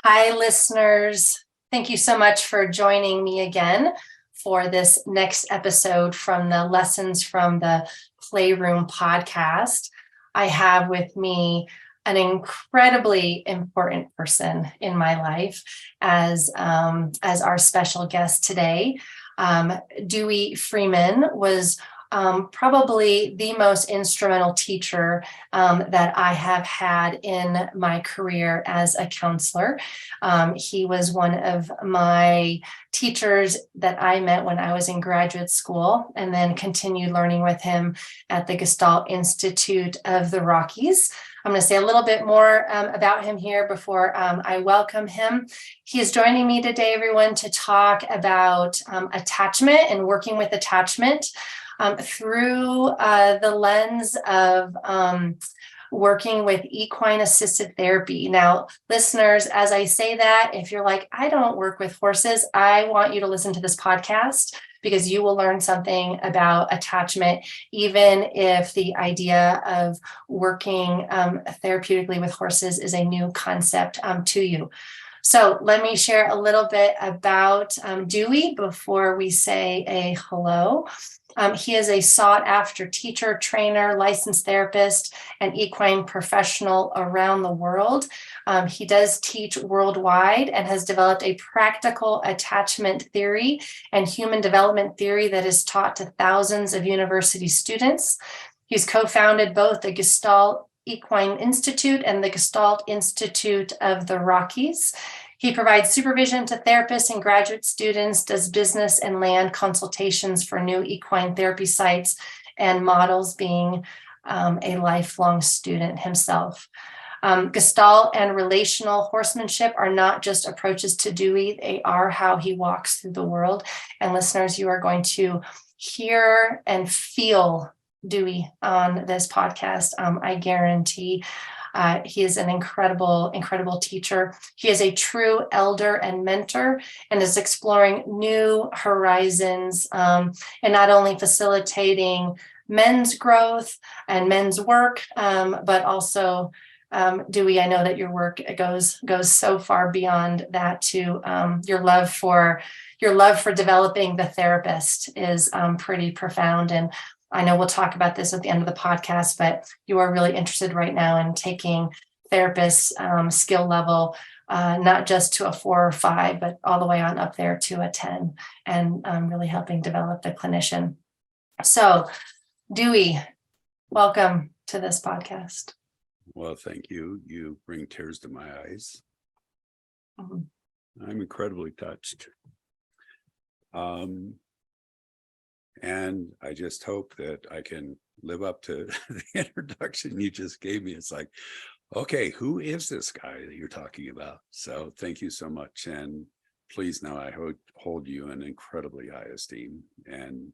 Hi, listeners. Thank you so much for joining me again for this next episode from the Lessons from the Playroom podcast. I have with me an incredibly important person in my life as our special guest today. Duey Freeman was probably the most instrumental teacher that I have had in my career as a counselor. He was one of my teachers that I met when I was in graduate school, and then continued learning with him at the Gestalt Institute of the Rockies. I'm going to say a little bit more about him here before I welcome him. He is joining me today, everyone, to talk about attachment and working with attachment through the lens of working with equine assisted therapy. Now, listeners, as I say that, if you're like, I don't work with horses, I want you to listen to this podcast because you will learn something about attachment, even if the idea of working therapeutically with horses is a new concept to you. So let me share a little bit about Duey before we say a hello. He is a sought-after teacher, trainer, licensed therapist, and equine professional around the world. He does teach worldwide and has developed a practical attachment theory and human development theory that is taught to thousands of university students. He's co-founded both the Gestalt Equine Institute and the Gestalt Institute of the Rockies. He provides supervision to therapists and graduate students, does business and land consultations for new equine therapy sites and models, being a lifelong student himself. Gestalt and relational horsemanship are not just approaches to Duey, they are how he walks through the world. And listeners, you are going to hear and feel Duey on this podcast, I guarantee. He is an incredible teacher. He is a true elder and mentor and is exploring new horizons and not only facilitating men's growth and men's work, but also Duey, I know that your work goes so far beyond that to your love for developing the therapist is pretty profound. And I know we'll talk about this at the end of the podcast, but you are really interested right now in taking therapists' skill level, not just to a 4 or 5, but all the way on up there to a 10, and really helping develop the clinician. So, Duey, welcome to this podcast. Well, thank you. You bring tears to my eyes. Mm-hmm. I'm incredibly touched. And I just hope that I can live up to the introduction you just gave me. It's like, okay, who is this guy that you're talking about? So thank you so much. And please know I hold you in incredibly high esteem. And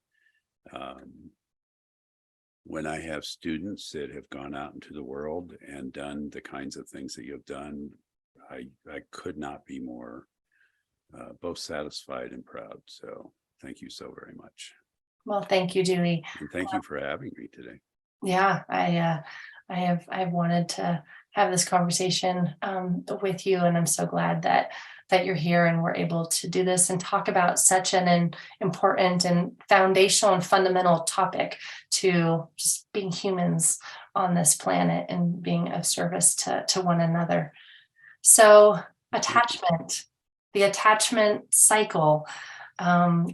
when I have students that have gone out into the world and done the kinds of things that you've done, I could not be more both satisfied and proud. So thank you so very much. Well, thank you, Duey. And thank you for having me today. Yeah, I've wanted to have this conversation with you, and I'm so glad that you're here and we're able to do this and talk about such an important and foundational and fundamental topic to just being humans on this planet and being of service to one another. So, attachment, the attachment cycle,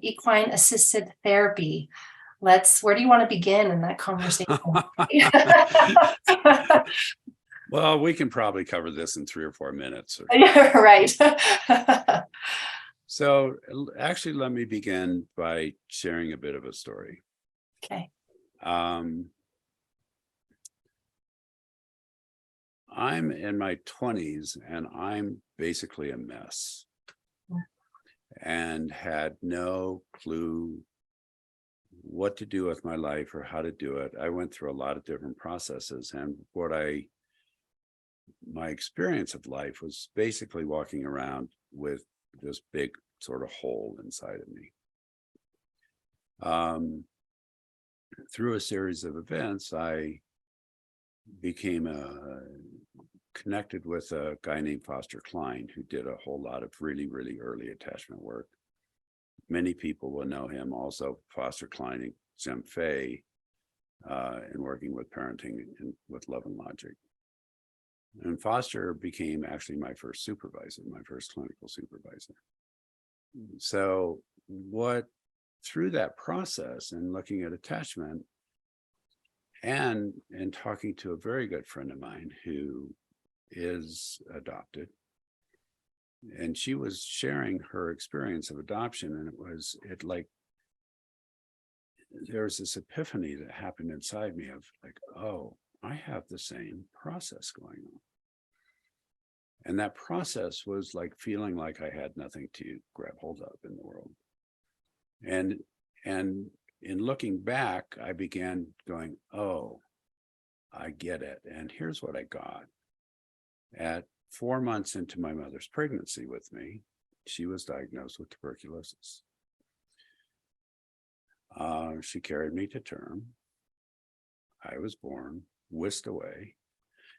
equine assisted therapy. Where do you want to begin in that conversation? Well, we can probably cover this in 3 or 4 minutes. Yeah, right. So actually, let me begin by sharing a bit of a story. Okay. I'm in my 20s and I'm basically a mess and had no clue what to do with my life or how to do it. I went through a lot of different processes, and my experience of life was basically walking around with this big sort of hole inside of me. Through a series of events, I became connected with a guy named Foster Klein, who did a whole lot of really, really early attachment work. Many people will know him also, Foster Klein and Jim Fay, in working with parenting and with Love and Logic. And Foster became actually my first supervisor, my first clinical supervisor. So through that process and looking at attachment and talking to a very good friend of mine who is adopted, and she was sharing her experience of adoption, and there was this epiphany that happened inside me of like, oh, I have the same process going on. And that process was like feeling like I had nothing to grab hold of in the world. And in looking back, I began going, oh, I get it. And here's what I got. At 4 months into my mother's pregnancy with me, she was diagnosed with tuberculosis. She carried me to term. I was born, whisked away,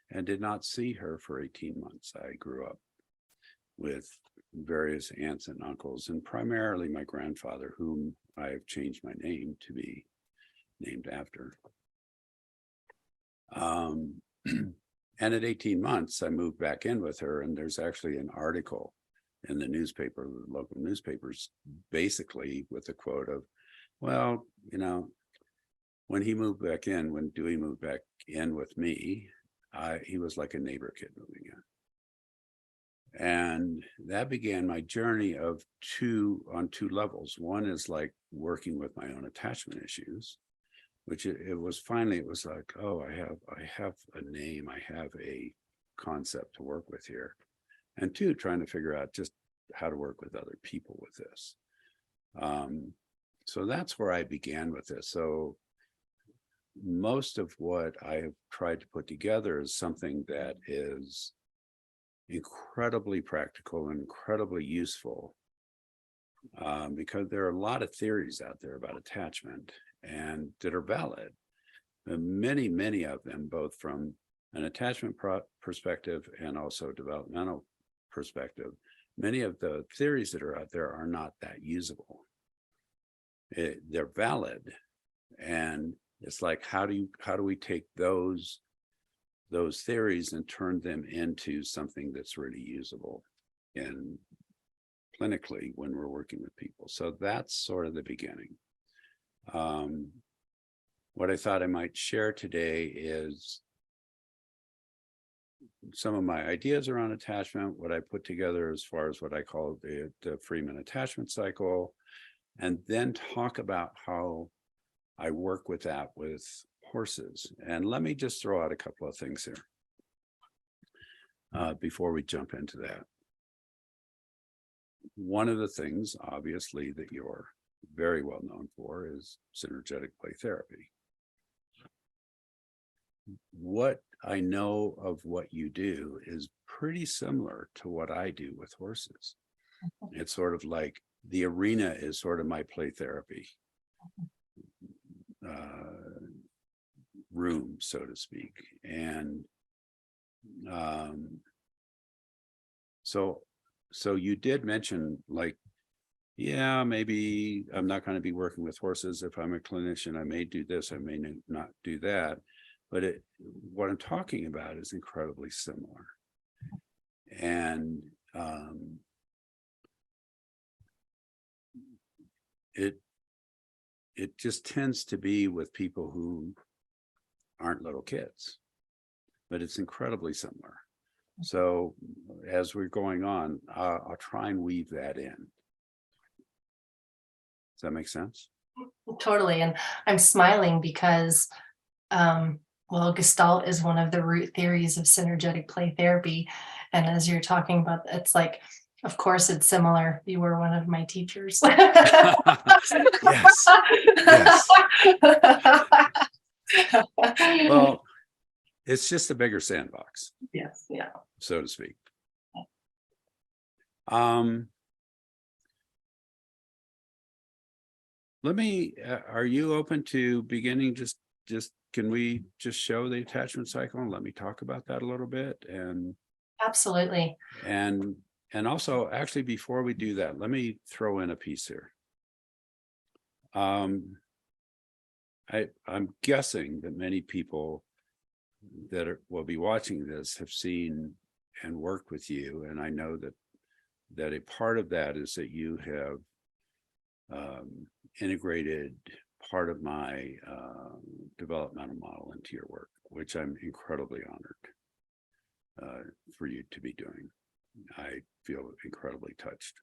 and did not see her for 18 months. I grew up with various aunts and uncles, and primarily my grandfather, whom I have changed my name to be named after. And at 18 months, I moved back in with her, and there's actually an article in the newspaper, the local newspapers, basically with a quote of, well, when he moved back in, when Dewey moved back in with me, he was like a neighbor kid moving in. And that began my journey on two levels. One is like working with my own attachment issues, which it was like, oh, I have a name, I have a concept to work with here. And two, trying to figure out just how to work with other people with this. So that's where I began with this. So most of what I have tried to put together is something that is incredibly practical and incredibly useful, because there are a lot of theories out there about attachment and that are valid. Many, many of them, both from an attachment perspective and also developmental perspective, many of the theories that are out there are not that usable. They're valid, and it's like, how do we take those theories and turn them into something that's really usable in clinically when we're working with people? So that's sort of the beginning. What I thought I might share today is some of my ideas around attachment, what I put together as far as what I call the Freeman Attachment Cycle, and then talk about how I work with that with horses. And let me just throw out a couple of things here before we jump into that. One of the things, obviously, that you're very well known for is synergetic play therapy. What I know of what you do is pretty similar to what I do with horses. It's sort of like the arena is sort of my play therapy room, so to speak. And so you did mention, like, yeah, maybe I'm not going to be working with horses. If I'm a clinician, I may do this, I may not do that. But what I'm talking about is incredibly similar. And it just tends to be with people who aren't little kids, but it's incredibly similar. So as we're going on, I'll try and weave that in. Does that make sense? Totally. And I'm smiling because, well, Gestalt is one of the root theories of synergetic play therapy. And as you're talking about, it's like, of course, it's similar. You were one of my teachers. Yes. Yes. Well, it's just a bigger sandbox. Yes. Yeah. So to speak. Are you open to beginning just can we just show the attachment cycle and let me talk about that a little bit? And Absolutely. and also, actually, before we do that, let me throw in a piece here. I'm guessing that many people that will be watching this have seen and worked with you, and I know that a part of that is that you have integrated part of my developmental model into your work, which I'm incredibly honored for you to be doing. I feel incredibly touched.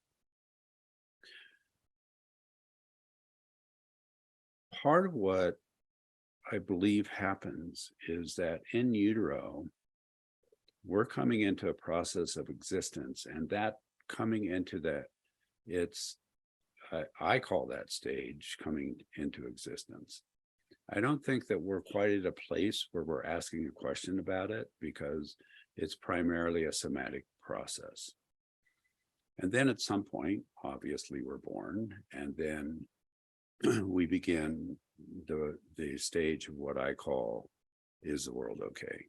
Part of what I believe happens is that in utero, we're coming into a process of existence, and that coming into that, I call that stage coming into existence. I don't think that we're quite at a place where we're asking a question about it, because it's primarily a somatic process. And then at some point, obviously, we're born, and then we begin the stage of what I call, is the world okay?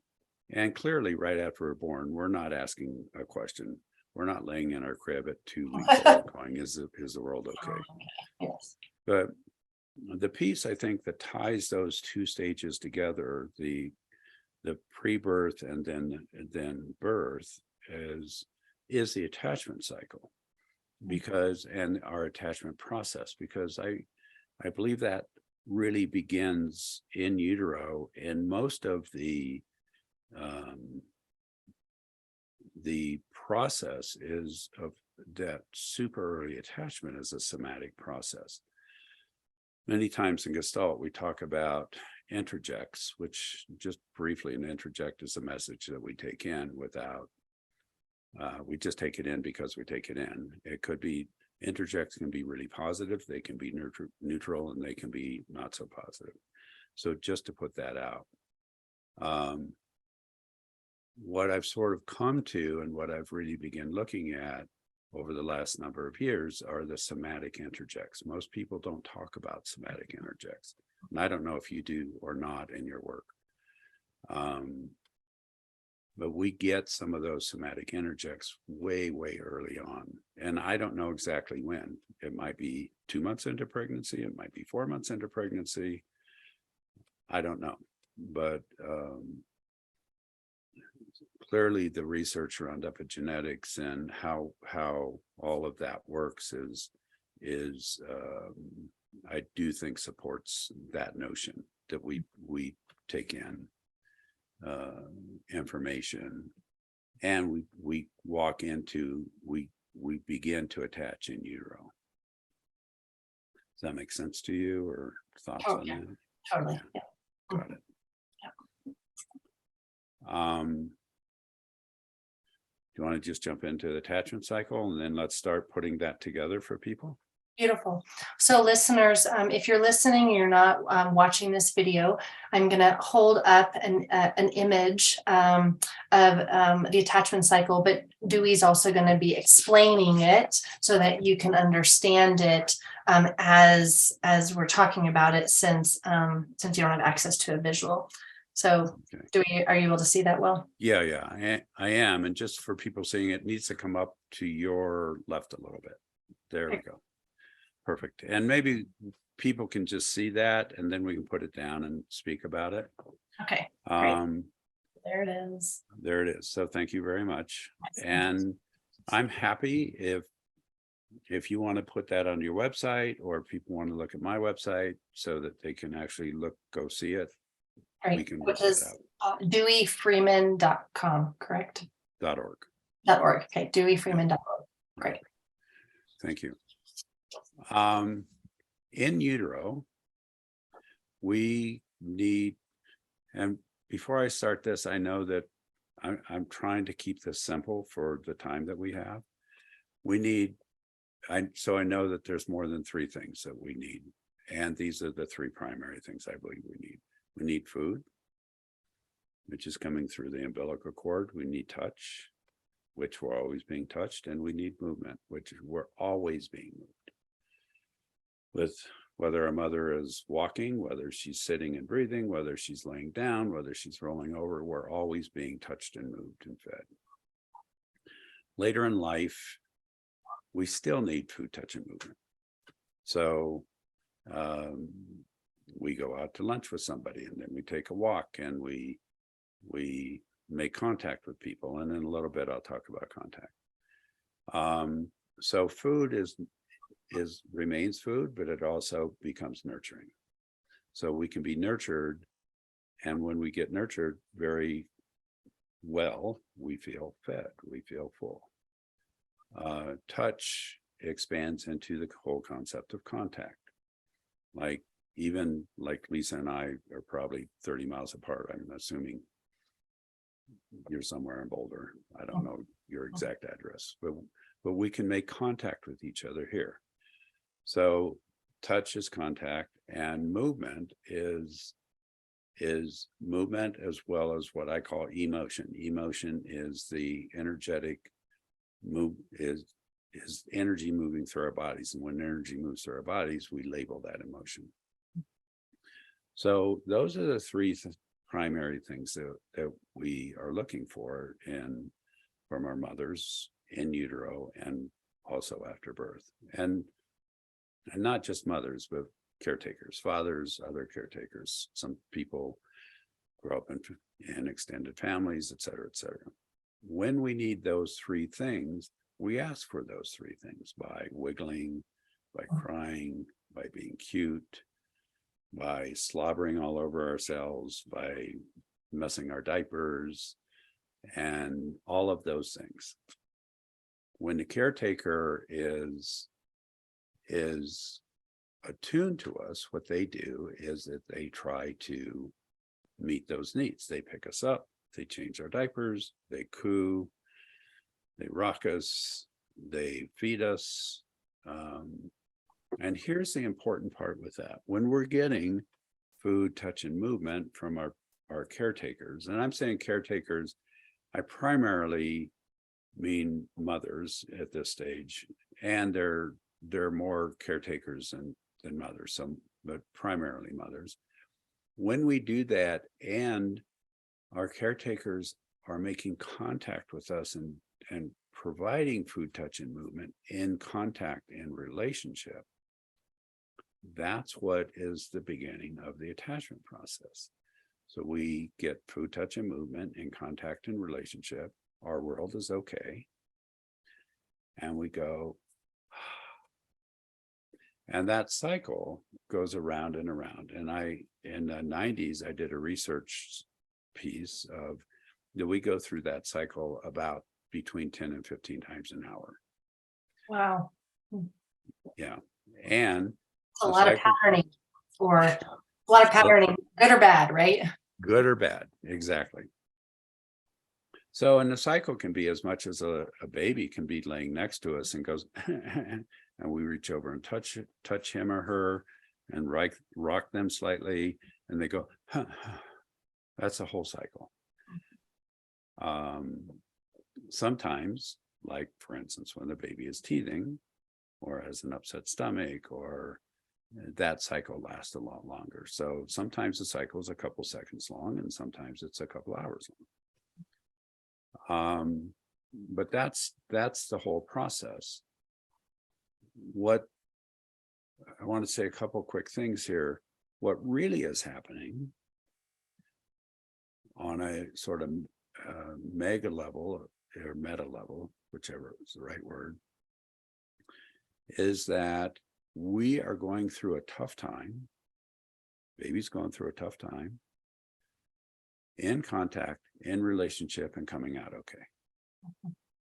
And clearly, right after we're born, we're not asking a question. We're not laying in our crib at 2 weeks old going, is the world okay? Yes. But the piece, I think, that ties those two stages together, the pre-birth and then birth, is the attachment cycle, because, and our attachment process, because I believe that really begins in utero, and most of the process is of that super early attachment is a somatic process. Many times in Gestalt, we talk about interjects, which, just briefly, an interject is a message that we take in without, we just take it in because we take it in. It could be, interjects can be really positive, they can be neutral, and they can be not so positive. So just to put that out. What I've sort of come to, and what I've really begun looking at over the last number of years, are the somatic interjects. Most people don't talk about somatic interjects, and I don't know if you do or not in your work. But we get some of those somatic interjects way, way early on. And I don't know exactly when. It might be 2 months into pregnancy. It might be 4 months into pregnancy. I don't know. But clearly the research around epigenetics and how all of that works is I do think supports that notion that we take in information, and we walk into, we begin to attach in utero. Does that make sense to you, or thoughts on that? Totally. Yeah. Got it. Do you want to just jump into the attachment cycle, and then let's start putting that together for people? Beautiful. So listeners, if you're listening, you're not watching this video, I'm going to hold up an image of the attachment cycle, but Dewey's also going to be explaining it so that you can understand it as we're talking about it, since you don't have access to a visual. So okay. Are you able to see that well? Yeah, I am. And just for people seeing it, needs to come up to your left a little bit. There we go. Perfect. And maybe people can just see that, and then we can put it down and speak about it. Okay. Great. There it is. There it is. So thank you very much. And I'm happy if you want to put that on your website, or if people want to look at my website so that they can actually go see it. Right. We can, which is deweyfreeman.com, correct? .org. .org. Okay. deweyfreeman.org. Great. Thank you. In utero, we need, and before I start this, I know that I'm trying to keep this simple for the time that we have. We need, so I know that there's more than 3 things that we need. And these are the 3 primary things I believe we need. We need food, which is coming through the umbilical cord. We need touch, which we're always being touched. And we need movement, which we're always being moved. With whether a mother is walking, whether she's sitting and breathing, whether she's laying down, whether she's rolling over, we're always being touched and moved and fed. Later in life, we still need food, touch, and movement. So we go out to lunch with somebody, and then we take a walk, and we make contact with people. And in a little bit, I'll talk about contact. So food remains food, but it also becomes nurturing. So we can be nurtured, and when we get nurtured very well, we feel fed, we feel full. Touch expands into the whole concept of contact. Even like Lisa and I are probably 30 miles apart. I'm assuming you're somewhere in Boulder. I don't know your exact address, but we can make contact with each other here. So touch is contact, and movement is movement, as well as what I call emotion. Emotion is the energetic is energy moving through our bodies. And when energy moves through our bodies, we label that emotion. So those are the three primary things that we are looking for from our mothers in utero and also after birth. And not just mothers, but caretakers, fathers, other caretakers. Some people grow up in extended families, et cetera, et cetera. When we need those three things, we ask for those three things by wiggling, by crying, by being cute, by slobbering all over ourselves, by messing our diapers, and all of those things. When the caretaker is attuned to us, what they do is that they try to meet those needs. They pick us up, they change our diapers, they coo, they rock us, they feed us. And here's the important part with that. When we're getting food, touch, and movement from our caretakers, and I'm saying caretakers, I primarily mean mothers at this stage, and they're more caretakers than mothers, but primarily mothers. When we do that, and our caretakers are making contact with us and providing food, touch, and movement in contact and relationship, that's what is the beginning of the attachment process. So we get food, touch, and movement in contact and relationship. Our world is okay. And we go, and that cycle goes around and around. And in the 90s, I did a research piece of, do we go through that cycle about between 10 and 15 times an hour. Wow. Yeah. And a lot of patterning, good or bad, right? Good or bad, exactly. So, and the cycle can be as much as a baby can be laying next to us and goes, and we reach over and touch him or her and rock them slightly, and they go, that's a whole cycle. Sometimes, like for instance, when the baby is teething or has an upset stomach, or that cycle lasts a lot longer. So sometimes the cycle is a couple seconds long, and sometimes it's a couple hours long. But that's the whole process. What I want to say a couple quick things here. What really is happening on a sort of mega level or meta level, whichever is the right word, is that we are going through a tough time. Baby's going through a tough time in contact, in relationship, and coming out okay.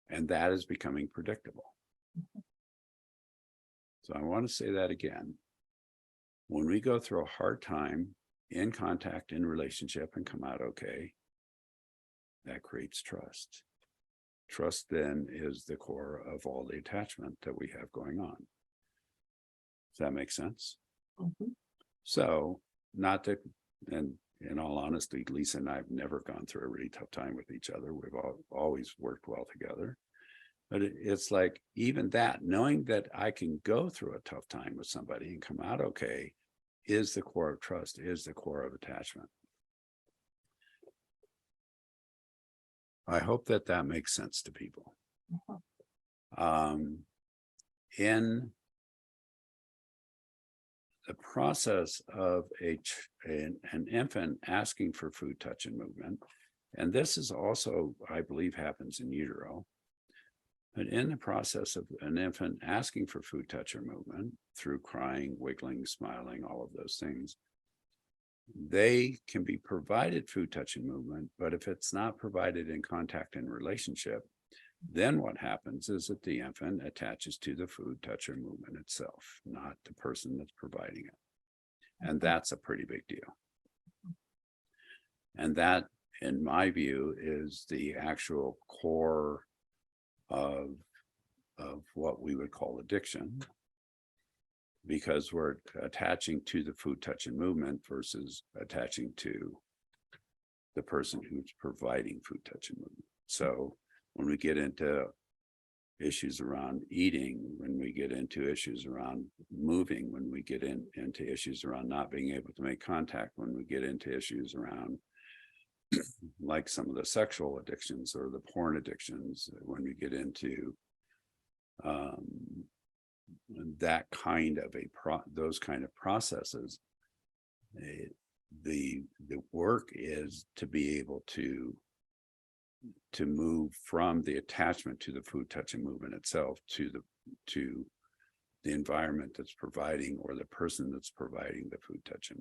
And that is becoming predictable. So I want to say that again. When we go through a hard time in contact, in relationship, and come out okay, that creates trust. Trust then is the core of all the attachment that we have going on. Does that make sense? Mm-hmm. So, not that, and in all honesty, Lisa and I have never gone through a really tough time with each other. We've always worked well together. But it's like, even that, knowing that I can go through a tough time with somebody and come out okay, is the core of trust, is the core of attachment. I hope that that makes sense to people. In the process of an infant asking for food, touch, and movement, and this is also, I believe, happens in utero, but in the process of an infant asking for food, touch, or movement through crying, wiggling, smiling, all of those things, they can be provided food, touch, and movement, but if it's not provided in contact and relationship, then what happens is that the infant attaches to the food, touch, or movement itself, not the person that's providing it. And that's a pretty big deal. And that, in my view, is the actual core of what we would call addiction, because we're attaching to the food, touch, and movement versus attaching to the person who's providing food, touch, and movement. So when we get into issues around eating, when we get into issues around moving, when we get into issues around not being able to make contact, when we get into issues around like some of the sexual addictions or the porn addictions, when we get into that kind of those kind of processes, the work is to be able to move from the attachment to the food, touch, and movement itself to the environment that's providing, or the person that's providing the food, touch, and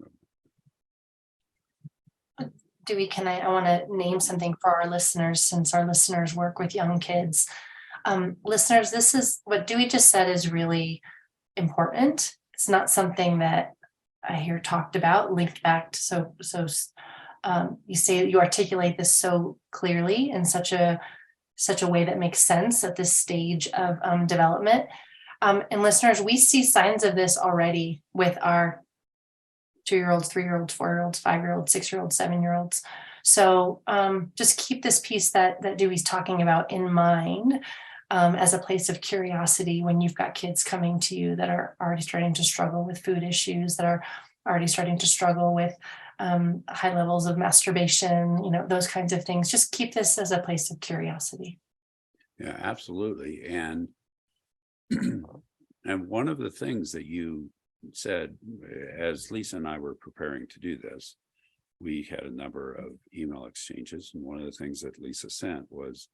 movement. Dewey, I want to name something for our listeners, since our listeners work with young kids. Listeners, this is what Dewey just said is really important. It's not something that I hear talked about, linked back to you say that you articulate this so clearly in such a way that makes sense at this stage of development. And listeners, we see signs of this already with our 2-year-olds, 3-year-olds, 4-year-olds, 5-year-olds, 6-year-olds, 7-year-olds. So just keep this piece that Dewey's talking about in mind as a place of curiosity when you've got kids coming to you that are already starting to struggle with food issues, that are already starting to struggle with high levels of masturbation, those kinds of things. Just keep this as a place of curiosity. Yeah, absolutely. And and one of the things that you said, as Lisa and I were preparing to do this, we had a number of email exchanges, and one of the things that Lisa sent was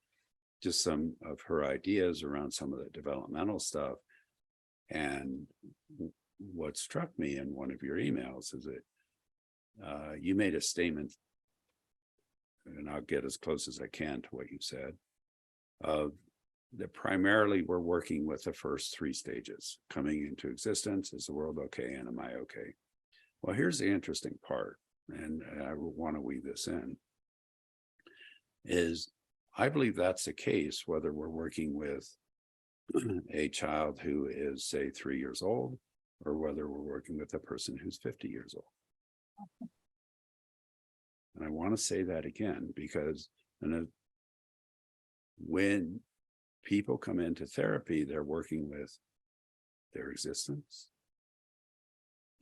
just some of her ideas around some of the developmental stuff. And what struck me in one of your emails is that you made a statement, and I'll get as close as I can to what you said, that primarily we're working with the first 3 stages: coming into existence, is the world okay, and am I okay? Well, here's the interesting part, and I want to weave this in, is I believe that's the case whether we're working with a child who is, say, 3 years old, or whether we're working with a person who's 50 years old. And I want to say that again, because when people come into therapy, they're working with their existence.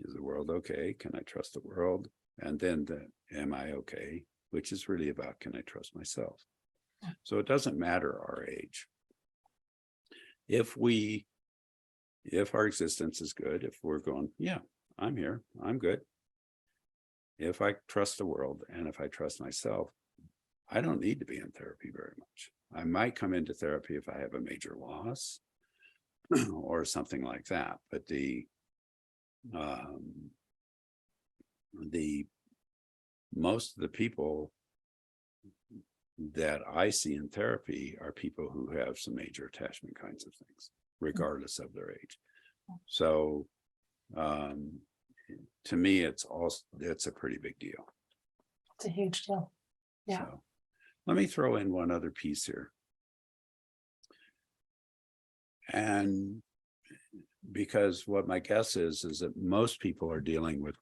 Is the world okay? Can I trust the world? And then am I okay? Which is really about, can I trust myself? So it doesn't matter our age. If our existence is good, if we're going, yeah, I'm here, I'm good. If I trust the world and if I trust myself, I don't need to be in therapy very much. I might come into therapy if I have a major loss or something like that. But the most of the people that I see in therapy are people who have some major attachment kinds of things, regardless of their age. So to me, it's a pretty big deal. It's a huge deal. Yeah. So let me throw in one other piece here. And because what my guess is that most people are dealing with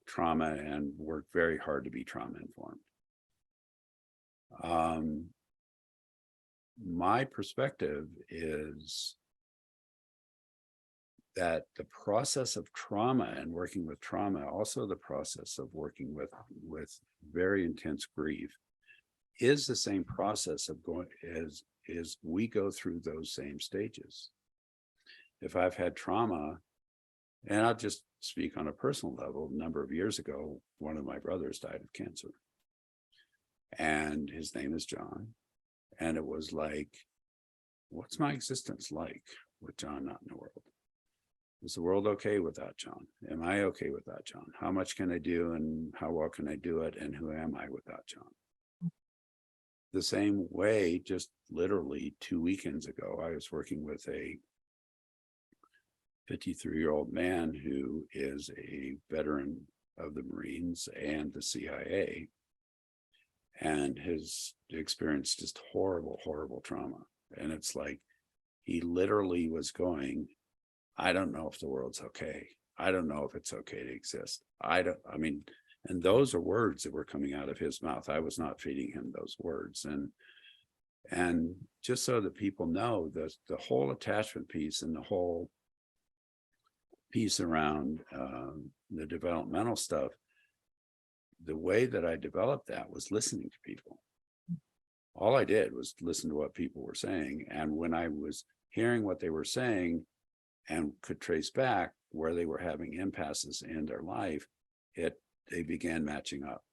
trauma and work very hard to be trauma informed. my perspective is that the process of trauma and working with trauma, also the process of working with very intense grief, is the same process of going as we go through those same stages. If I've had trauma, and I'll just speak on a personal level, a number of years ago, one of my brothers died of cancer. And his name is John. And it was like, what's my existence like with John not in the world? Is the world okay without John? Am I okay without John? How much can I do and how well can I do it? And who am I without John? The same way, just literally 2 weekends ago, I was working with a 53-year-old man who is a veteran of the Marines and the CIA, and has experienced just horrible, horrible trauma. And it's like, he literally was going, I don't know if the world's okay. I don't know if it's okay to exist. And those are words that were coming out of his mouth. I was not feeding him those words. And just so that people know, the whole attachment piece and the whole piece around the developmental stuff, the way that I developed that was listening to people. All I did was listen to what people were saying. And when I was hearing what they were saying and could trace back where they were having impasses in their life, they began matching up.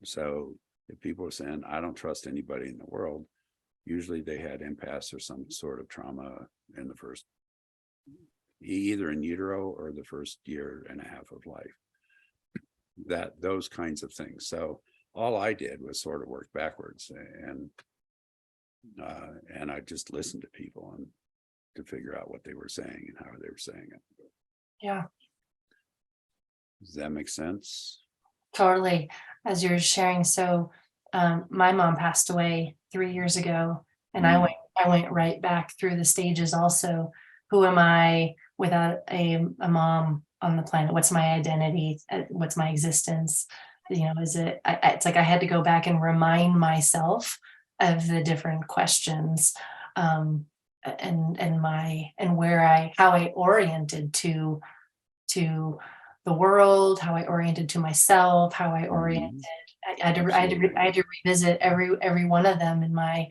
So if people were saying, I don't trust anybody in the world, usually they had impasse or some sort of trauma in the first, either in utero or the first year and a half of life. Those kinds of things. So all I did was sort of work backwards, and I just listened to people and to figure out what they were saying and how they were saying it. Yeah. Does that make sense? Totally. As you're sharing, so my mom passed away 3 years ago, and I went right back through the stages also. Who am I without a mom on the planet? What's my identity? What's my existence? Is it? It's like I had to go back and remind myself of the different questions, and how I oriented to the world, how I oriented to myself, how I oriented. I had to revisit every one of them in my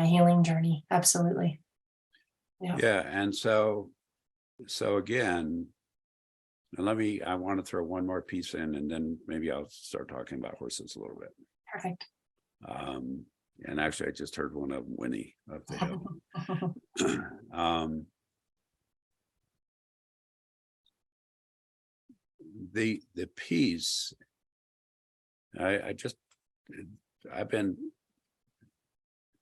healing journey. Absolutely. Yeah. And so again, I want to throw one more piece in, and then maybe I'll start talking about horses a little bit. Perfect. And actually, I just heard one of Winnie up the hill. The piece, I've been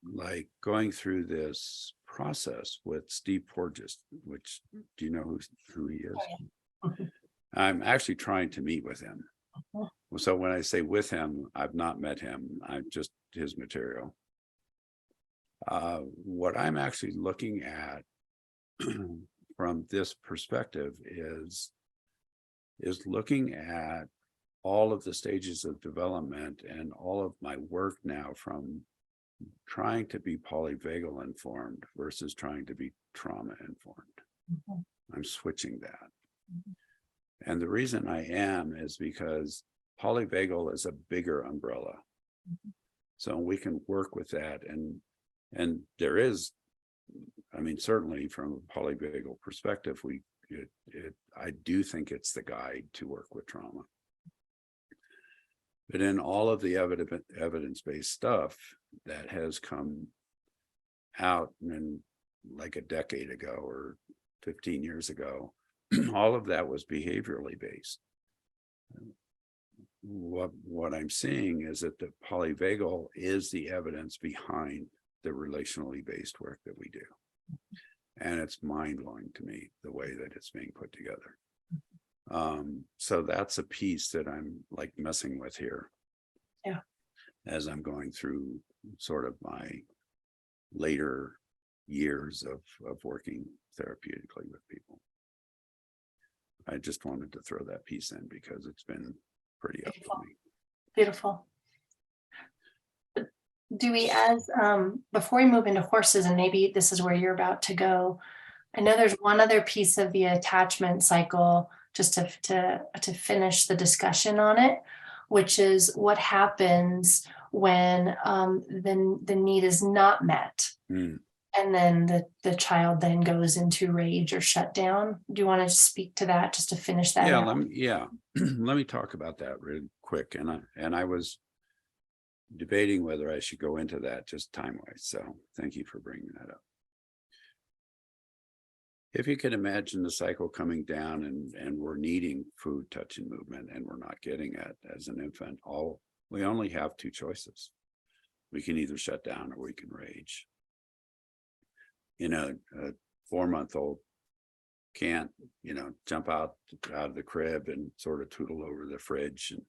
like going through this process with Steve Porges, which, do you know who he is? Oh, yeah. I'm actually trying to meet with him. So when I say with him, I've not met him. I'm just his material. What I'm actually looking at from this perspective is looking at all of the stages of development and all of my work now, from trying to be polyvagal informed versus trying to be trauma informed. I'm switching that. And the reason I am is because polyvagal is a bigger umbrella. So we can work with that. And there is, certainly from a polyvagal perspective, I do think it's the guide to work with trauma. But in all of the evidence-based stuff that has come out in like a decade ago or 15 years ago, all of that was behaviorally based. What I'm seeing is that the polyvagal is the evidence behind the relationally based work that we do. And it's mind-blowing to me the way that it's being put together. So that's a piece that I'm like messing with here. Yeah. As I'm going through sort of my later years of working therapeutically with people. I just wanted to throw that piece in because it's been pretty up with me. Beautiful. Dewey, as before we move into horses, and maybe this is where you're about to go, I know there's one other piece of the attachment cycle, just to finish the discussion on it, which is what happens when the need is not met. Mm. And then the child then goes into rage or shutdown. Do you want to speak to that just to finish that out? Let me talk about that real quick. And I was debating whether I should go into that just time-wise. So thank you for bringing that up. If you can imagine the cycle coming down and we're needing food, touch, and movement, and we're not getting it as an infant, we only have two choices. We can either shut down or we can rage. A 4-month-old can't, jump out of the crib and sort of tootle over the fridge and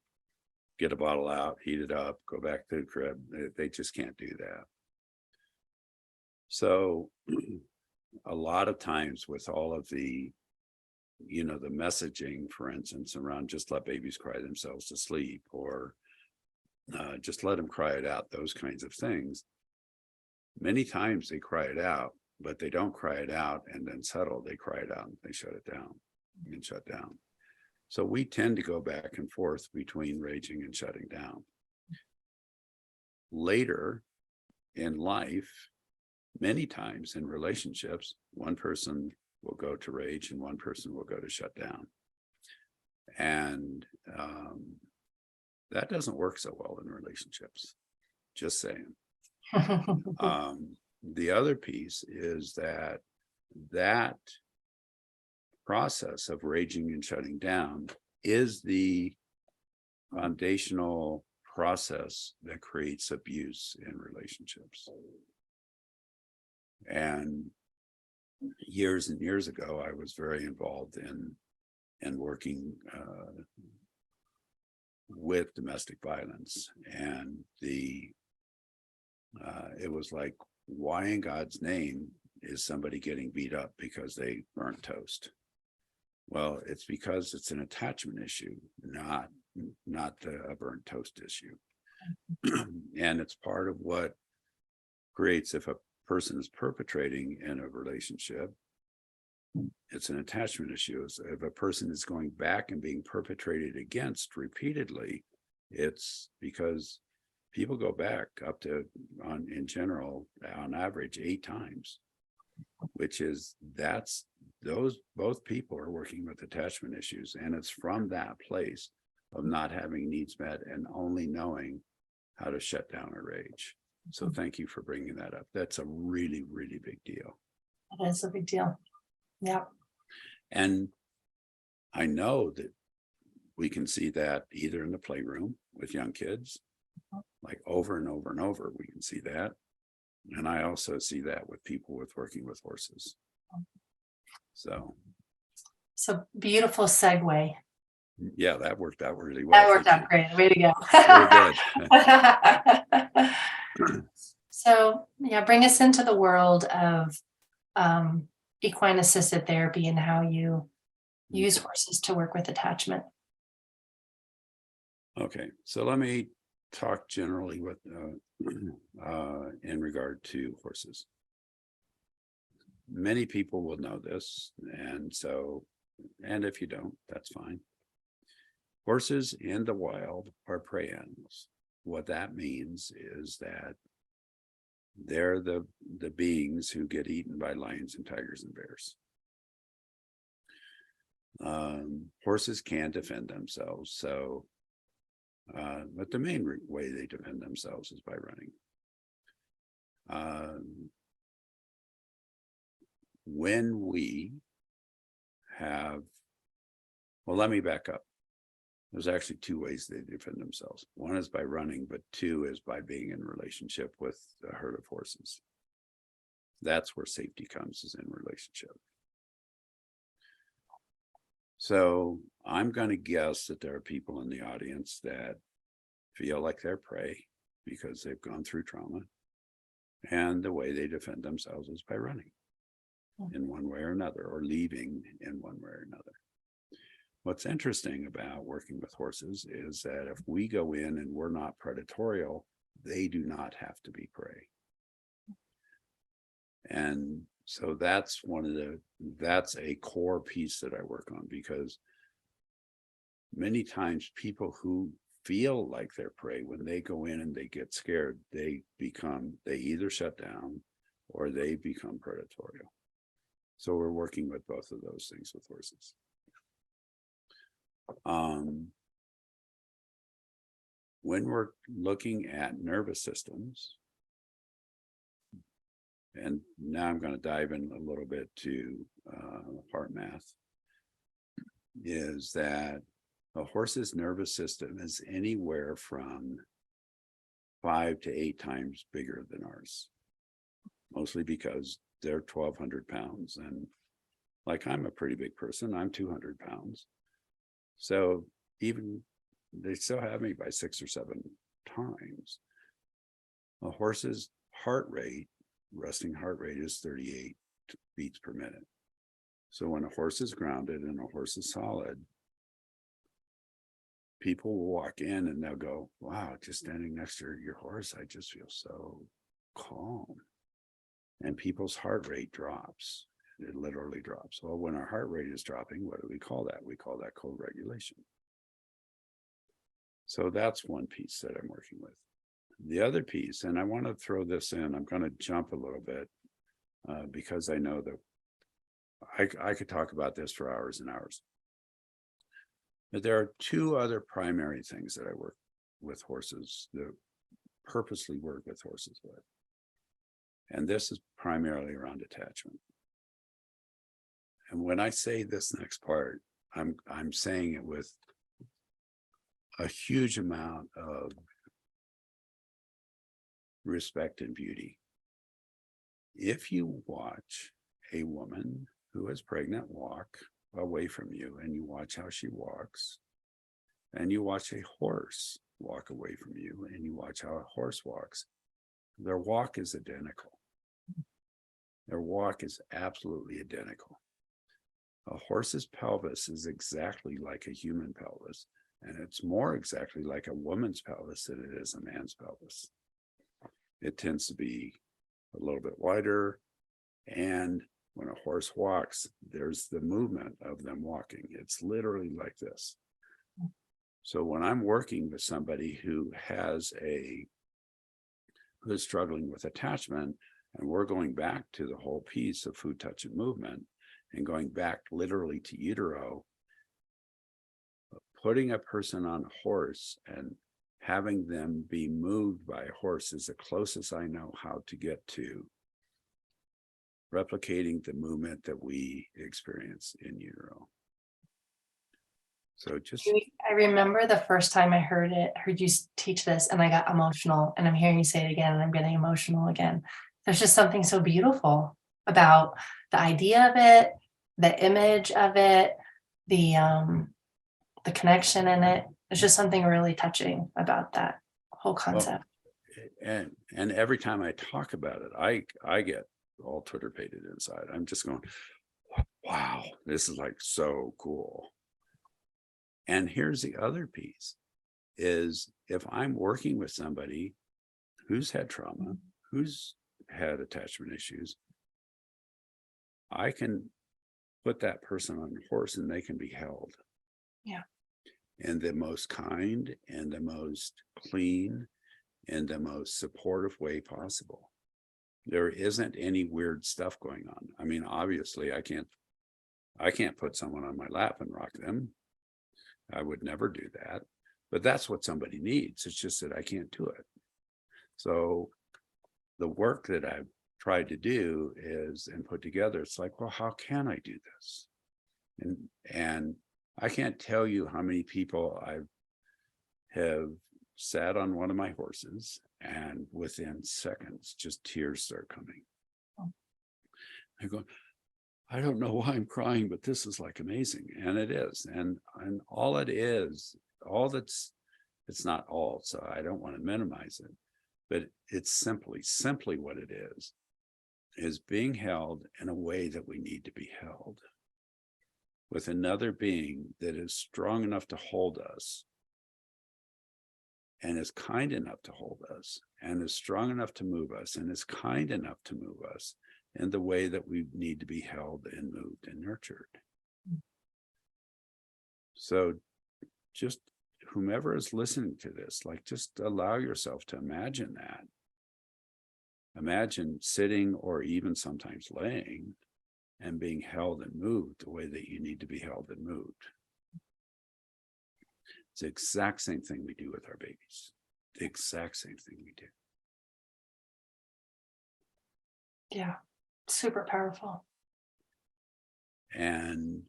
get a bottle out, heat it up, go back to the crib. They just can't do that. So a lot of times with all of the messaging, for instance, around just let babies cry themselves to sleep, or just let them cry it out, those kinds of things. Many times they cry it out, but they don't cry it out and then settle. They cry it out and they shut it down and shut down. So we tend to go back and forth between raging and shutting down. Later in life, many times in relationships, one person will go to rage and one person will go to shut down. And that doesn't work so well in relationships, just saying. The other piece is that process of raging and shutting down is the foundational process that creates abuse in relationships. And years and years ago, I was very involved in working with domestic violence, and it was like, why in God's name is somebody getting beat up because they burnt toast? Well, it's because it's an attachment issue, not a burnt toast issue. And it's part of what creates, if a person is perpetrating in a relationship, it's an attachment issue. If a person is going back and being perpetrated against repeatedly, it's because people go back up to, in general, on average, 8 times, which is both people are working with attachment issues. And it's from that place of not having needs met and only knowing how to shut down a rage. So thank you for bringing that up. That's a really, really big deal. That is a big deal. Yeah. And I know that we can see that either in the playroom with young kids, like over and over and over, we can see that. And I also see that with people working with horses. So beautiful segue. Yeah, that worked out really well. That worked out great. Way to go. Very good. So bring us into the world of equine assisted therapy and how you use horses to work with attachment. Okay, so let me talk generally with in regard to horses. Many people will know this, and if you don't, that's fine. Horses in the wild are prey animals. What that means is that they're the beings who get eaten by lions and tigers and bears. Horses can defend themselves, but the main way they defend themselves is by running. When we have, well, let me back up. There's actually 2 ways they defend themselves. One is by running, but 2 is by being in relationship with a herd of horses. That's where safety comes, is in relationship. So I'm going to guess that there are people in the audience that feel like they're prey because they've gone through trauma. And the way they defend themselves is by running in one way or another, or leaving in one way or another. What's interesting about working with horses is that if we go in and we're not predatorial, they do not have to be prey. And so that's that's a core piece that I work on, because many times people who feel like they're prey, when they go in and they get scared, they either shut down or they become predatorial. So we're working with both of those things with horses. When we're looking at nervous systems, and now I'm going to dive in a little bit to heart math, is that a horse's nervous system is anywhere from 5 to 8 times bigger than ours, mostly because they're 1,200 pounds. And like, I'm a pretty big person, I'm 200 pounds. So even they still have me by 6 or 7 times. A horse's heart rate, resting heart rate, is 38 beats per minute. So when a horse is grounded and a horse is solid, people will walk in and they'll go, wow, just standing next to your horse, I just feel so calm. And people's heart rate drops. It literally drops. Well, when our heart rate is dropping, what do we call that? We call that co-regulation. So that's one piece that I'm working with. The other piece, and I want to throw this in, I'm going to jump a little bit because I know that I could talk about this for hours and hours. But there are 2 other primary things that I work with horses, that purposely work with horses with. And this is primarily around attachment. And when I say this next part, I'm saying it with a huge amount of respect and beauty. If you watch a woman who is pregnant walk away from you, and you watch how she walks, and you watch a horse walk away from you, and you watch how a horse walks, their walk is identical. Their walk is absolutely identical. A horse's pelvis is exactly like a human pelvis, and it's more exactly like a woman's pelvis than it is a man's pelvis. It tends to be a little bit wider, and when a horse walks, there's the movement of them walking. It's literally like this. So when I'm working with somebody who is struggling with attachment, and we're going back to the whole piece of food, touch, and movement, and going back literally to utero, putting a person on a horse and having them be moved by a horse is the closest I know how to get to replicating the movement that we experience in utero. So just, I remember the first time I heard you teach this, and I got emotional, and I'm hearing you say it again, and I'm getting emotional again. There's just something so beautiful about the idea of it, the image of it, the connection in it. There's just something really touching about that whole concept. Well, and every time I talk about it, I get all Twitter-pated inside. I'm just going, wow, this is like so cool. And here's the other piece, is if I'm working with somebody who's had trauma, who's had attachment issues, I can put that person on a horse and they can be held. Yeah. In the most kind and the most clean and the most supportive way possible. There isn't any weird stuff going on. I mean, obviously I can't put someone on my lap and rock them. I would never do that, but that's what somebody needs. It's just that I can't do it. So the work that I've tried to do is, and put together, it's like, well, how can I do this? And I can't tell you how many people I have sat on one of my horses, and within seconds, just tears start coming. I go, I don't know why I'm crying, but this is like amazing. And it is. And all it is, it's not all, so I don't want to minimize it, but it's simply what it is being held in a way that we need to be held, with another being that is strong enough to hold us and is kind enough to hold us, and is strong enough to move us, and is kind enough to move us in the way that we need to be held and moved and nurtured. So just whomever is listening to this, like, just allow yourself to imagine that. Imagine sitting or even sometimes laying and being held and moved the way that you need to be held and moved. It's the exact same thing we do with our babies. The exact same thing we do. Yeah, super powerful. And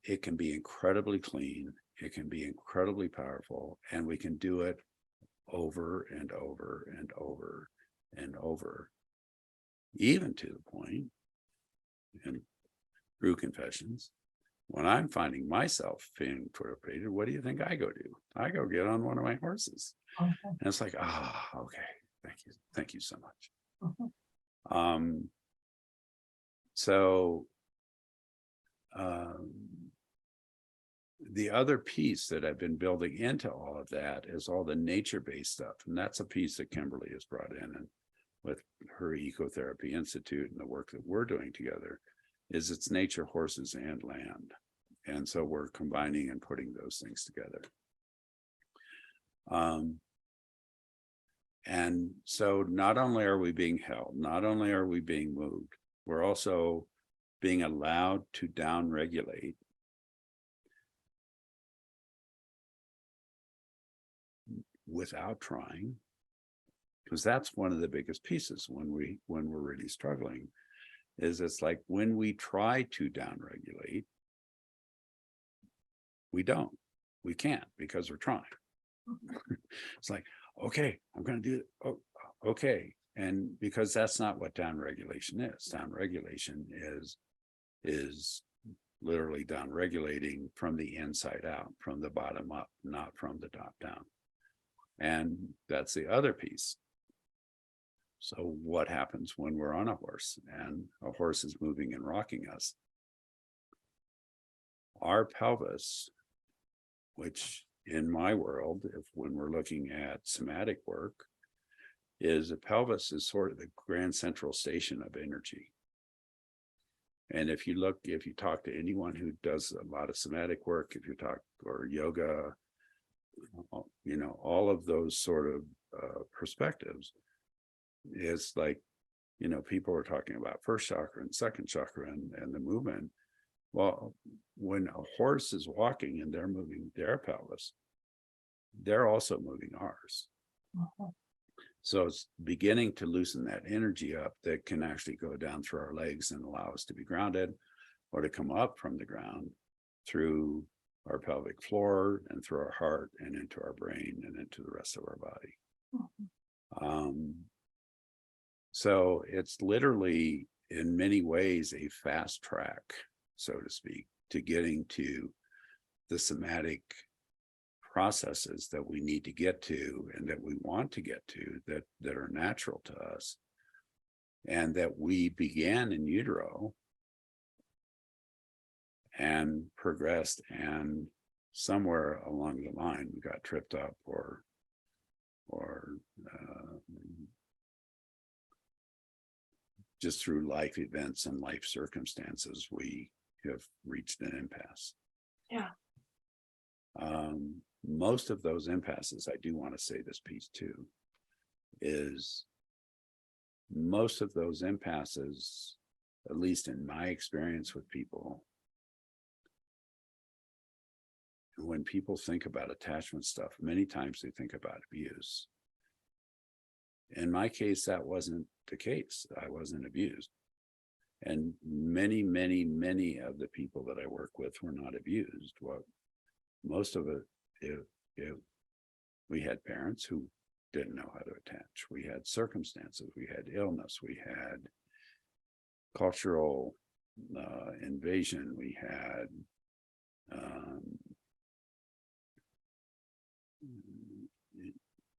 it can be incredibly clean. It can be incredibly powerful, and we can do it over and over and over and over, even to the point, and through confessions, when I'm finding myself being torpedoed, what do you think I go do? I go get on one of my horses. Okay. And it's like, okay, thank you so much. Mm-hmm. So the other piece that I've been building into all of that is all the nature-based stuff. And that's a piece that Kimberly has brought in, and with her Ecotherapy Institute and the work that we're doing together, is it's nature, horses, and land. And so we're combining and putting those things together. And so not only are we being held, not only are we being moved, we're also being allowed to down-regulate without trying, because that's one of the biggest pieces when we're really struggling, is it's like when we try to down-regulate, we can't, because we're trying. It's like, okay, I'm going to do it. Oh, okay. And because that's not what down-regulation is. Down-regulation is literally down-regulating from the inside out, from the bottom up, not from the top down. And that's the other piece. So what happens when we're on a horse and a horse is moving and rocking us? Our pelvis, which in my world, when we're looking at somatic work, is the pelvis is sort of the grand central station of energy. And if you talk to anyone who does a lot of somatic work, if you talk, or yoga, all of those sort of perspectives, it's like, people are talking about first chakra and second chakra and the movement. Well, when a horse is walking and they're moving their pelvis, they're also moving ours. Uh-huh. So it's beginning to loosen that energy up that can actually go down through our legs and allow us to be grounded, or to come up from the ground through our pelvic floor and through our heart and into our brain and into the rest of our body. Uh-huh. So it's literally in many ways a fast track, so to speak, to getting to the somatic processes that we need to get to and that we want to get to, that are natural to us, and that we began in utero and progressed, and somewhere along the line we got tripped up or just through life events and life circumstances, we have reached an impasse. Yeah. Most of those impasses, I do want to say this piece too, is most of those impasses, at least in my experience with people, when people think about attachment stuff, many times they think about abuse. In my case, that wasn't the case. I wasn't abused. And many, many, many of the people that I work with were not abused. Well, most of it, we had parents who didn't know how to attach. We had circumstances, we had illness, we had cultural invasion, we had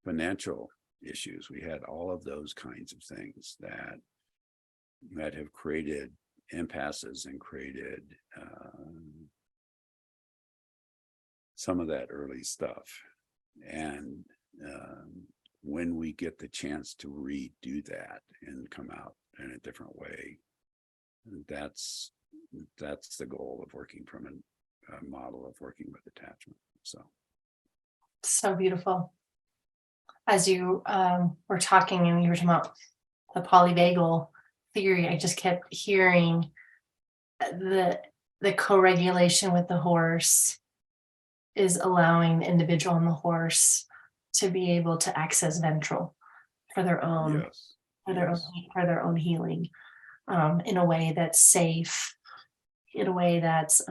financial issues. We had all of those kinds of things that have created impasses and created some of that early stuff. And when we get the chance to redo that and come out in a different way, that's the goal of working from a model of working with attachment. So beautiful. As you were talking and you were talking about the polyvagal theory, I just kept hearing the co-regulation with the horse is allowing the individual and the horse to be able to access ventral for their own Yes. for their own healing, in a way that's safe, in a way that's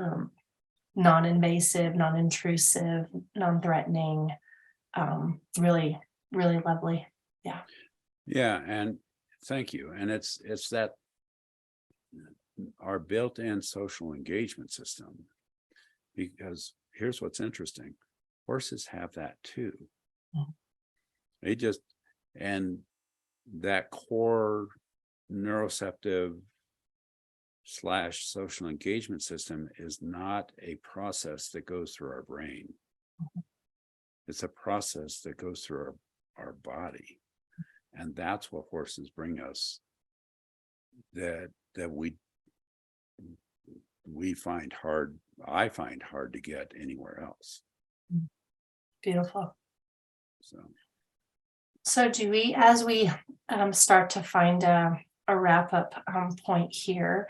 non-invasive, non-intrusive, non-threatening. Really, really lovely. Yeah, and thank you. And it's that our built-in social engagement system, because here's what's interesting. Horses have that too. Mhm. They just, and that core neuroceptive / social engagement system is not a process that goes through our brain. It's a process that goes through our body. And that's what horses bring us that we find hard, I find hard to get anywhere else. Beautiful. So do we, as we start to find a wrap up point here,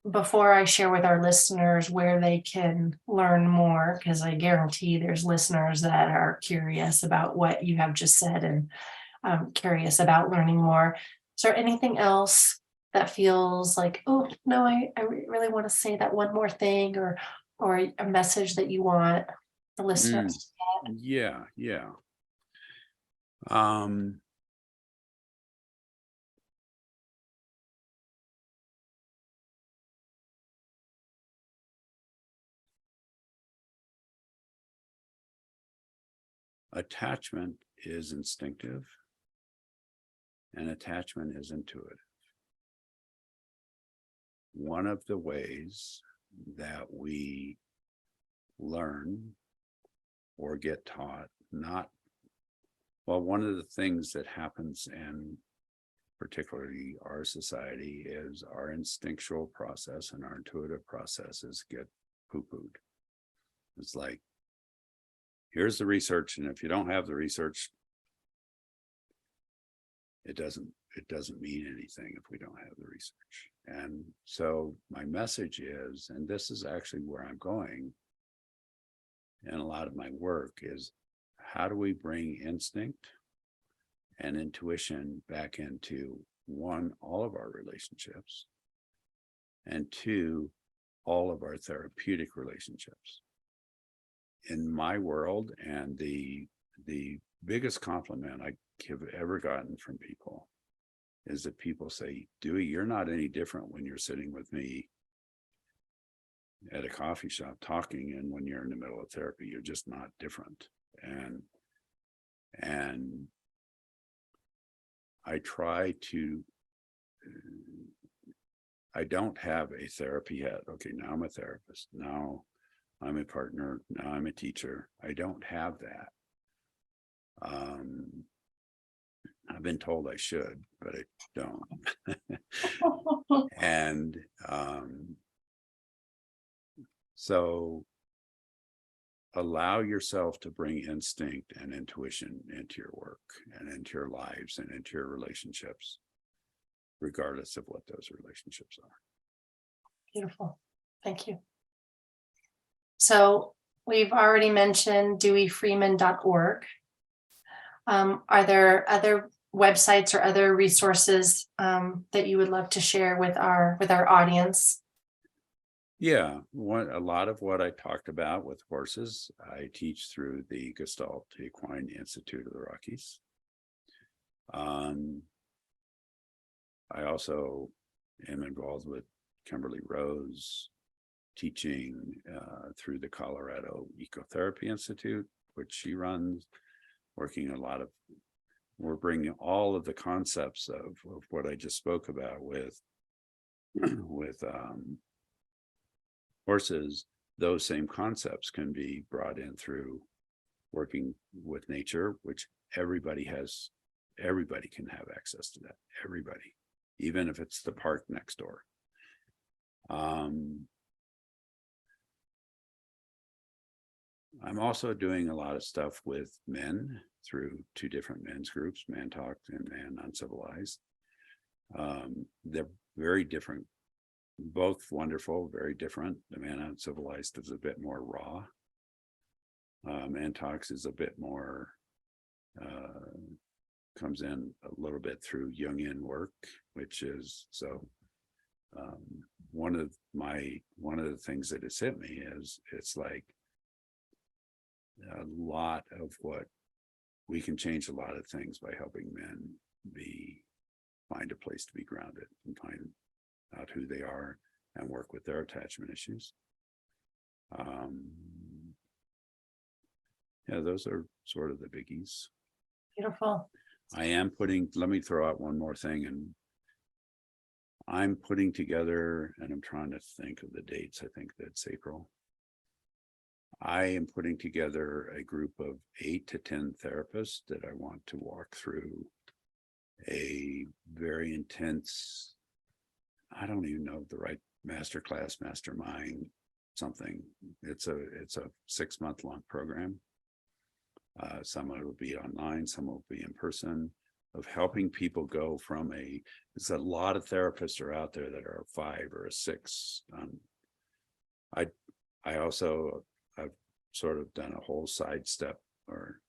before I share with our listeners where they can learn more, because I guarantee there's listeners that are curious about what you have just said and curious about learning more. Is there anything else that feels like, oh no, I really want to say that one more thing, or a message that you want the listeners to get? yeah. Attachment is instinctive and attachment is intuitive. One of the ways that we learn or get taught, one of the things that happens in particularly our society is our instinctual process and our intuitive processes get poo-pooed. It's like, here's the research, and if you don't have the research, it doesn't mean anything if we don't have the research. And so my message is, and this is actually where I'm going in a lot of my work, is how do we bring instinct and intuition back into, one, all of our relationships, and two, all of our therapeutic relationships. In my world, and the biggest compliment I have ever gotten from people is that people say, Dewey, you're not any different when you're sitting with me at a coffee shop talking, and when you're in the middle of therapy, you're just not different. And I try to, I don't have a therapy yet. Okay, now I'm a therapist. Now I'm a partner. Now I'm a teacher. I don't have that. I've been told I should, but I don't. And so allow yourself to bring instinct and intuition into your work and into your lives and into your relationships, regardless of what those relationships are. Beautiful. Thank you. So we've already mentioned deweyfreeman.org. Are there other websites or other resources that you would love to share with our audience? Yeah, a lot of what I talked about with horses, I teach through the Gestalt Equine Institute of the Rockies. I also am involved with Kimberly Rose, teaching through the Colorado Ecotherapy Institute, which she runs, working we're bringing all of the concepts of what I just spoke about with horses. Those same concepts can be brought in through working with nature, which everybody can have access to that. Everybody, even if it's the park next door. I'm also doing a lot of stuff with men through 2 different men's groups, Man Talk and Man Uncivilized. They're very different, both wonderful, very different. The Man Uncivilized is a bit more raw. Man Talks is a bit more, comes in a little bit through Jungian work, which is so. One of the things that has hit me is it's like a lot of what we can change a lot of things by helping men find a place to be grounded and find out who they are and work with their attachment issues. Yeah, those are sort of the biggies. Beautiful. Let me throw out one more thing, and I'm putting together, and I'm trying to think of the dates. I think that's April. I am putting together a group of 8 to 10 therapists that I want to walk through a very intense, I don't even know the right masterclass, mastermind, something. It's a 6-month long program. Some of it will be online, some will be in person, of helping people go from there's a lot of therapists are out there that are a 5 or a 6. I've sort of done a whole sidestep or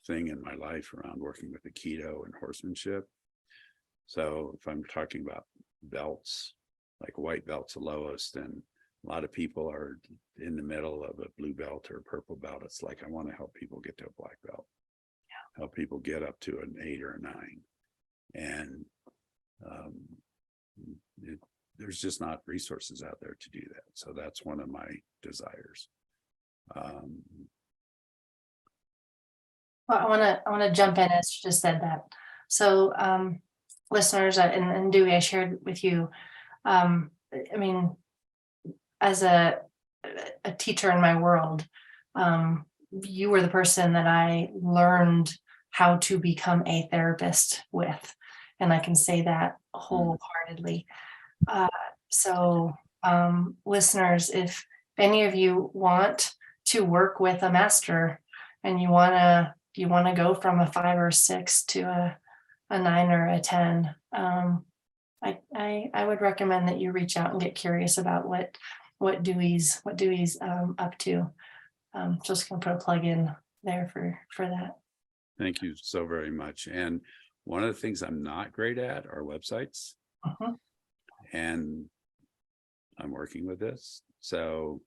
thing in my life around working with Aikido and horsemanship. So if I'm talking about belts, like white belt's the lowest, and a lot of people are in the middle of a blue belt or a purple belt. It's like, I want to help people get to a black belt, help people get up to an 8 or a 9. And there's just not resources out there to do that. So that's one of my desires. Well, I want to jump in as you just said that. So listeners, and Dewey, I shared with you, I mean, as a teacher in my world, you were the person that I learned how to become a therapist with. And I can say that wholeheartedly. So listeners, if any of you want to work with a master and you want to go from a 5 or 6 to a 9 or a 10, I would recommend that you reach out and get curious about what Dewey's up to. Just gonna put a plug in there for that. Thank you so very much. And one of the things I'm not great at are websites. And I'm working with this. So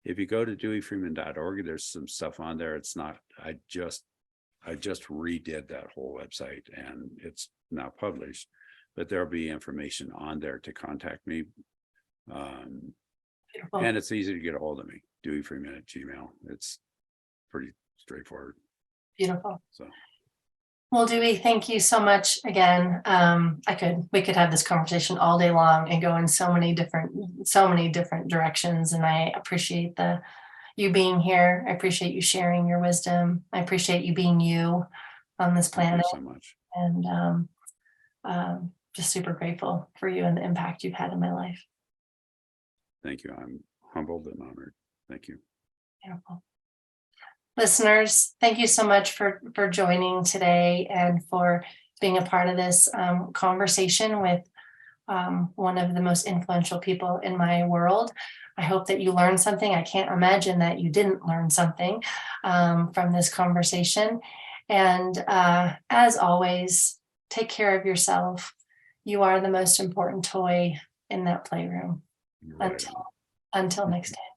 if you go to deweyfreeman.org, there's some stuff on there. It's not, I just redid that whole website and it's now published, but there'll be information on there to contact me. And it's easy to get a hold of me, deweyfreeman@gmail. It's pretty straightforward. Beautiful. So, well, Dewey, thank you so much again. We could have this conversation all day long and go in so many different directions. And I appreciate you being here. I appreciate you sharing your wisdom. I appreciate you being you on this planet. Thank you so much. And just super grateful for you and the impact you've had in my life. Thank you. I'm humbled and honored. Thank you. Beautiful. Listeners, thank you so much for joining today and for being a part of this conversation with one of the most influential people in my world. I hope that you learned something. I can't imagine that you didn't learn something from this conversation. And as always, take care of yourself. You are the most important toy in that playroom. Right. Until next time.